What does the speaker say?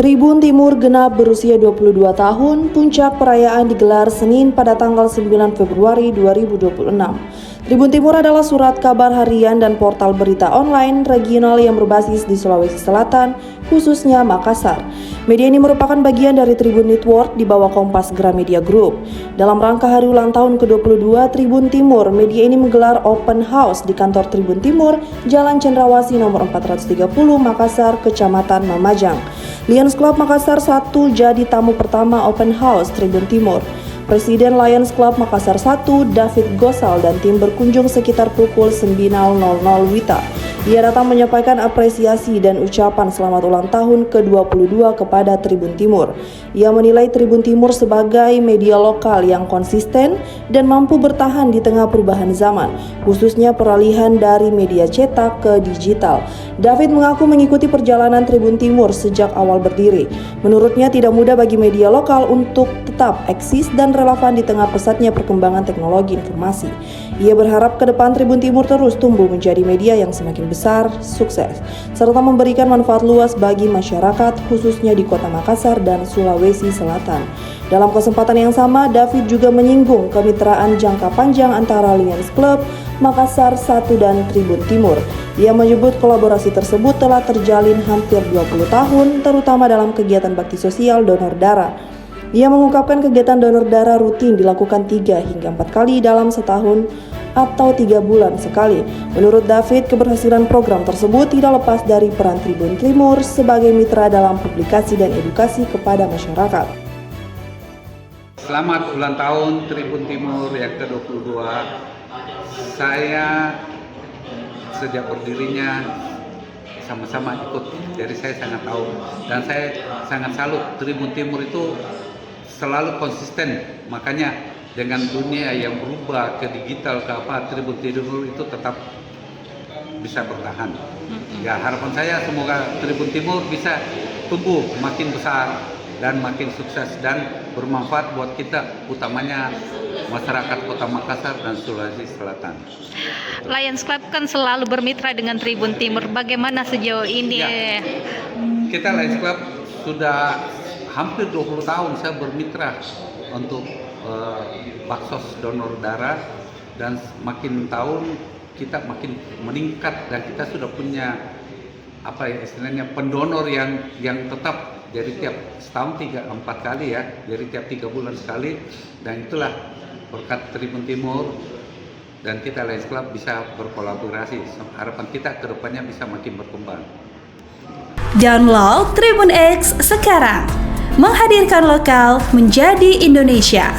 Tribun Timur genap berusia 22 tahun, puncak perayaan digelar Senin pada tanggal 9 Februari 2026. Tribun Timur adalah surat kabar harian dan portal berita online regional yang berbasis di Sulawesi Selatan, khususnya Makassar. Media ini merupakan bagian dari Tribun Network di bawah Kompas Gramedia Group. Dalam rangka hari ulang tahun ke-22 Tribun Timur, media ini menggelar open house di kantor Tribun Timur, Jalan Cendrawasih nomor 430, Makassar, Kecamatan Mamajang. Lions Club Makassar 1 jadi tamu pertama open house Tribun Timur. Presiden Lions Club Makassar 1, David Gosal dan tim berkunjung sekitar pukul 9.00 WITA. Dia datang menyampaikan apresiasi dan ucapan selamat ulang tahun ke-22 kepada Tribun Timur. Ia menilai Tribun Timur sebagai media lokal yang konsisten dan mampu bertahan di tengah perubahan zaman, khususnya peralihan dari media cetak ke digital. David mengaku mengikuti perjalanan Tribun Timur sejak awal berdiri. Menurutnya tidak mudah bagi media lokal untuk tetap eksis dan relevan di tengah pesatnya perkembangan teknologi informasi. Ia berharap ke depan Tribun Timur terus tumbuh menjadi media yang semakin besar, sukses, serta memberikan manfaat luas bagi masyarakat khususnya di Kota Makassar dan Sulawesi Selatan. Dalam kesempatan yang sama, David juga menyinggung kemitraan jangka panjang antara Lions Club Makassar 1 dan Tribun Timur. Ia menyebut kolaborasi tersebut telah terjalin hampir 20 tahun, terutama dalam kegiatan bakti sosial donor darah. Ia mengungkapkan kegiatan donor darah rutin dilakukan 3 hingga 4 kali dalam setahun atau 3 bulan sekali. Menurut David, keberhasilan program tersebut tidak lepas dari peran Tribun Timur sebagai mitra dalam publikasi dan edukasi kepada masyarakat. Selamat ulang tahun Tribun Timur yang ke-22. Saya sejak berdirinya sama-sama ikut, jadi saya sangat tahu dan saya sangat salut. Tribun Timur itu selalu konsisten, makanya dengan dunia yang berubah ke digital ke apa, Tribun Timur itu tetap bisa bertahan. Ya, harapan saya semoga Tribun Timur bisa tumbuh makin besar dan makin sukses dan bermanfaat buat kita, utamanya masyarakat Kota Makassar dan Sulawesi Selatan. Lions Club kan selalu bermitra dengan Tribun Timur. Bagaimana sejauh ini? Ya, kita Lions Club sudah hampir 20 tahun saya bermitra untuk baksos donor darah, dan makin tahun kita makin meningkat dan kita sudah punya apa ya istilahnya pendonor yang tetap dari tiap setahun 3-4 kali ya, dari tiap 3 bulan sekali, dan itulah berkat Tribun Timur dan kita Lions Club bisa berkolaborasi. Harapan kita ke depannya bisa makin berkembang. Download Tribun X sekarang, menghadirkan lokal menjadi Indonesia.